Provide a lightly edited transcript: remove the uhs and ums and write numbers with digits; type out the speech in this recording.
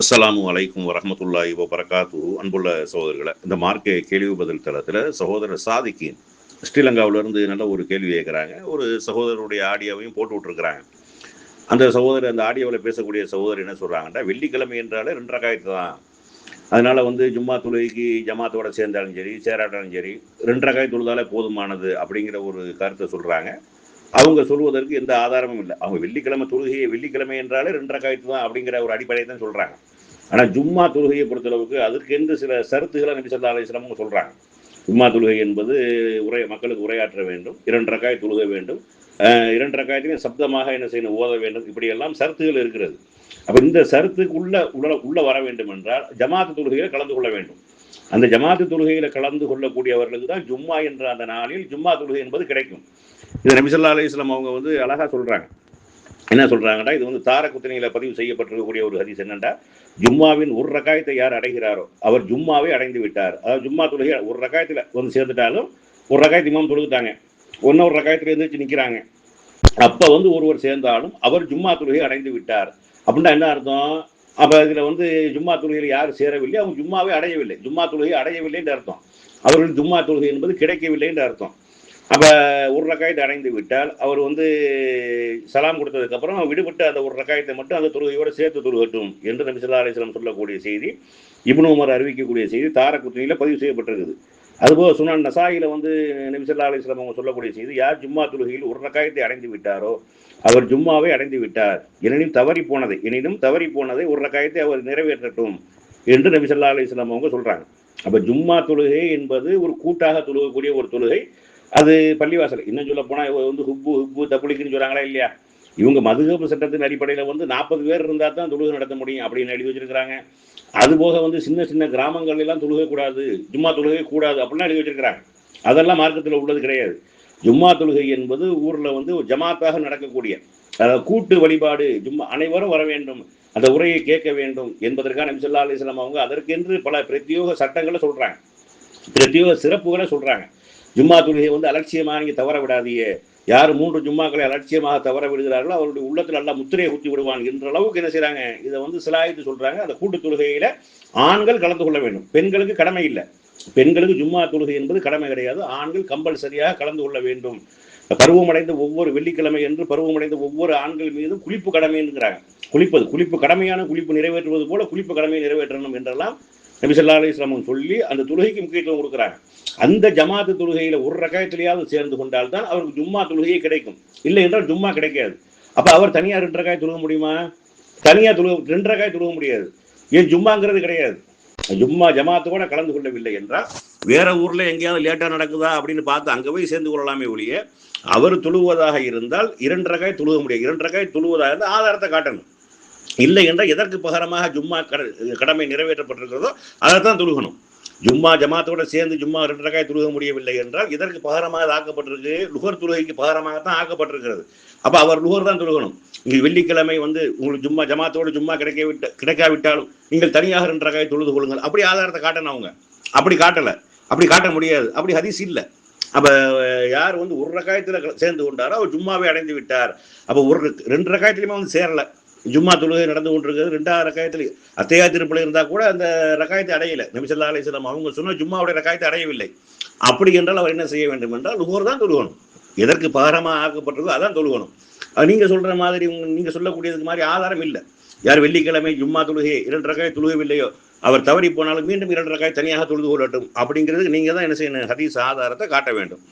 அஸ்ஸலாமு அலைக்கும் வரஹ்மத்துல்லாஹி வபரகாத்துஹு. அன்புள்ள சகோதரர்களை, இந்த மார்க்க கேள்வி பதில் தளத்தில் சகோதரர் சாதிக்கின் ஸ்ரீலங்காவிலேருந்து நல்ல ஒரு கேள்வி கேட்குறாங்க. ஒரு சகோதரருடைய ஆடியோவையும் போட்டு விட்டுருக்குறாங்க. அந்த சகோதரர் அந்த ஆடியோவில் பேசக்கூடிய சகோதரர் என்ன சொல்கிறாங்கன்னா, வெள்ளிக்கிழமை என்றாலே 2 ரகாயத்து தான். அதனால் ஜும்மா தொழுகைக்கு ஜமாத்தோட சேர்ந்தாலும் சரி சேராட்டாலும் சரி 2 ரகாயத் தொழுதாலே போதுமானது அப்படிங்கிற ஒரு கருத்தை சொல்கிறாங்க. அவங்க சொல்வதற்கு எந்த ஆதாரமும் இல்லை. அவங்க வெள்ளிக்கிழமை என்றாலே 2 ரகாயத்து தான் அப்படிங்கிற ஒரு அடிப்படையை தான் சொல்கிறாங்க. ஆனால் ஜும்மா தொழுகையை பொறுத்தளவுக்கு அதற்கென்று சில சருத்துக்களை நபி ஸல்லல்லாஹு அலைஹி வஸல்லம் சொல்கிறாங்க. ஜும்மா தொழுகை என்பது மக்களுக்கு உரையாற்ற வேண்டும், 2 ரகாயத் தொழுக வேண்டும், 2 ரகாயத்தையும் சப்தமாக என்ன செய்யணும், ஓத வேண்டும், இப்படியெல்லாம் சருத்துகள் இருக்கிறது. அப்போ இந்த சருத்துக்கு உள்ள வர வேண்டும் என்றால் ஜமாத்து தொழுகையில் கலந்து கொள்ள வேண்டும். அந்த ஜமாத்து தொழுகையில் கலந்து கொள்ளக்கூடியவர்களுக்கு தான் ஜும்மா என்ற அந்த நாளில் ஜும்மா தொழுகை என்பது கிடைக்கும். இதை நபி ஸல்லல்லாஹு அலைஹி வஸல்லம் அவங்க அழகா சொல்றாங்க. என்ன சொல்றாங்கன்னா, இது தாரகுத்தனியில பதிவு செய்யப்பட்டிருக்கக்கூடிய ஒரு ஹதீஸ். என்னன்னா, ஜும்மாவின் ஒரு ரகாயத்தை யார் அடைகிறாரோ அவர் ஜும்மாவை அடைந்து விட்டார். அதாவது ஜும்மா தொழுகை ஒரு ரகாயத்துல சேர்ந்துட்டாலும், ஒரு ரகாயத்து இமாம் தொழுதுட்டாங்க, ஒரு ரகாயத்துல எழுந்திரிச்சு நிக்கிறாங்க, அப்ப ஒருவர் சேர்ந்தாலும் அவர் ஜும்மா தொழுகை அடைந்து விட்டார் அப்படின்னா என்ன அர்த்தம்? அப்ப இதுல ஜும்மா தொழுகையில் யார் சேரவில்லை, அவங்க ஜும்மாவை அடையவில்லை, ஜும்மா தொழுகை அடையவில்லை என்று அர்த்தம். அவர்கள் ஜும்மா தொழுகை என்பது கிடைக்கவில்லை என்று அர்த்தம். அப்ப ஒரு ரகாயத்தை அடைந்து விட்டால் அவர் சலாம் கொடுத்ததுக்கு அப்புறம் விடுபட்டு அந்த ஒரு ரகாயத்தை மட்டும் அந்த தொழுகையோடு சேர்த்து தொழுகட்டும் என்று நபி ஸல்லல்லாஹு அலைஹி வஸல்லம் சொல்லக்கூடிய செய்தி, இப்னு உமர் அறிவிக்கக்கூடிய செய்தி தாரகுத்னியில பதிவு செய்யப்பட்டிருக்குது. அதுபோல் சுனன் நசாயில நபி ஸல்லல்லாஹு அலைஹி வஸல்லம் அவங்க சொல்லக்கூடிய செய்தி, யார் ஜும்மா தொழுகையில் ஒரு ரகாயத்தை அடைந்து விட்டாரோ அவர் ஜும்மாவை அடைந்து விட்டார், எனினும் தவறி போனதை ஒரு ரகாயத்தை அவர் நிறைவேற்றட்டும் என்று நபி ஸல்லல்லாஹு அலைஹி வஸல்லம் அவங்க சொல்றாங்க. அப்ப ஜும்மா தொழுகை என்பது ஒரு கூட்டாக தொழுகக்கூடிய ஒரு தொழுகை. அது பள்ளிவாசல், இன்னும் சொல்ல போனா ஹுப்பு தப்புலிக்குன்னு சொல்றாங்களா இல்லையா? இவங்க மதுஹப் சட்டத்தின் அடிப்படையில 40 பேர் இருந்தா தான் தொழுகை நடத்த முடியும் அப்படின்னு எழுதி வச்சிருக்கிறாங்க. அது போக சின்ன சின்ன கிராமங்கள் எல்லாம் தொழுகை கூடாது, ஜும்மா தொழுகை கூடாது அப்படின்னா எழுதி வச்சிருக்கிறாங்க. அதெல்லாம் மார்க்கத்தில் உள்ளது கிடையாது. ஜும்மா தொழுகை என்பது ஊர்ல ஜமாத்தாக நடக்கக்கூடிய, அதாவது கூட்டு வழிபாடு. ஜும்மா அனைவரும் வர வேண்டும், அந்த உரையை கேட்க வேண்டும் என்பதற்காக நபி ஸல்லல்லாஹு அலைஹி வஸல்லம் அவங்க அதற்கென்று பல பிரத்யோக சட்டங்களை சொல்றாங்க, பிரத்யோக சிறப்புகளை சொல்றாங்க. ஜும்மா தொழுகை அலட்சியமாக நீங்க தவற விடாதீங்க, யார் 3 ஜும்மாக்களை அலட்சியமாக தவற விடுகிறார்களோ அவருடைய உள்ளத்தில் நல்லா முத்திரையை குத்தி விடுவான் என்ற அளவுக்கு என்ன செய்யறாங்க, இதை சிலாயித்து சொல்றாங்க. அந்த கூட்டு தொழுகையில ஆண்கள் கலந்து கொள்ள வேண்டும், பெண்களுக்கு கடமை இல்லை. பெண்களுக்கு ஜும்மா தொழுகை என்பது கடமை கிடையாது, ஆண்கள் கம்பல்சரியாக கலந்து கொள்ள வேண்டும். பருவமடைந்த ஒவ்வொரு வெள்ளிக்கிழமை என்று பருவமடைந்த ஒவ்வொரு ஆண்கள் மீதும் குளிப்பு கடமை என்கிறாங்க. குளிப்பு கடமையான குளிப்பு நிறைவேற்றுவது போல குளிப்பு கடமையை நிறைவேற்றணும் என்றெல்லாம் நபி ஸல்லல்லாஹு அலைஹி வஸல்லம் சொல்லி அந்த தொழுகைக்கு முக்கியத்துவம் கொடுக்குறாங்க. அந்த ஜமாத்து தொழுகையில ஒரு ரகாயத்திலேயாவது சேர்ந்து கொண்டால் தான் அவருக்கு ஜும்மா தொழுகையே கிடைக்கும், இல்லை என்றால் ஜும்மா கிடைக்காது. அப்ப அவர் தனியா 2 ரகாயத் தொழுக முடியுமா? தனியா 2 ரகாயத் தொழுக முடியாது. ஏன் ஜும்மாங்கிறது கிடையாது. ஜும்மா ஜமாத்து கூட கலந்து கொள்ளவில்லை என்றால் வேற ஊர்ல எங்கேயாவது லேட்டா நடக்குதா அப்படின்னு பார்த்து அங்க போய் சேர்ந்து கொள்ளலாமே ஒழிய, அவர் தொழுவதாக இருந்தால் 2 ரகாயத் தொழுக முடியாது. 2 ரகாயத் தொழுவதாக இருந்தால் ஆதாரத்தை காட்டணும். இல்லை என்றால் எதற்கு பகரமாக ஜும்மா கடமை நிறைவேற்றப்பட்டிருக்கிறதோ அதைத்தான் தொழுகணும். ஜும்மா ஜமாத்தோட சேர்ந்து ஜும்மா 2 ரகாயத் தொழுக முடியவில்லை என்றால் இதற்கு பகரமாக ஆக்கப்பட்டிருக்கு, லுகர் தொழுகைக்கு பகரமாகத்தான் ஆக்கப்பட்டிருக்கிறது. அப்ப அவர் லுகர் தான் தொழுகணும். இங்கே வெள்ளிக்கிழமை உங்களுக்கு ஜும்மா ஜமாத்தோடு ஜும்மா கிடைக்காவிட்டாலும் நீங்கள் தனியாக 2 ரகாயத் தொழுது கொள்ளுங்கள், அப்படி ஆதாரத்தை காட்டணும். அவங்க அப்படி காட்டல, அப்படி காட்ட முடியாது, அப்படி ஹதீஸ் இல்லை. அப்ப யார் ஒரு ரகாயத்துல சேர்ந்து கொண்டாரோ அவர் ஜும்மாவை அடைந்து விட்டார். அப்ப 2 ரகாயத்திலுமே சேரல, ஜும்மா தொழுகை நடந்து கொண்டிருக்கிறது, 2வது ரகாயத்தில் அத்தையா திருப்பலி இருந்தா கூட அந்த ரகாயத்தை அடையல. நபி ஸல்லல்லாஹு அலைஹி வஸல்லம் அவங்க சொன்ன ஜும்மாவுடைய ரகாயத்தை அடையவில்லை. அப்படி என்றால் அவர் என்ன செய்ய வேண்டும் என்றால் லுஹர் தான் தொழுகணும். எதற்கு பகரமாக ஆக்கப்பட்டிருக்கோ அதான் தொழுகணும். நீங்க சொல்ற மாதிரி நீங்க சொல்லக்கூடியதுக்கு மாதிரி ஆதாரம் இல்லை. யார் வெள்ளிக்கிழமை ஜும்மா தொழுகை 2 ரகாயத் தொழுகவில்லையோ அவர் தவறி போனாலும் மீண்டும் 2 ரகாயத் தனியாக தொழுது கொள்ளட்டும் அப்படிங்கிறது நீங்க தான் என்ன செய்யணும், ஹதீஸ் ஆதாரத்தை காட்ட வேண்டும்.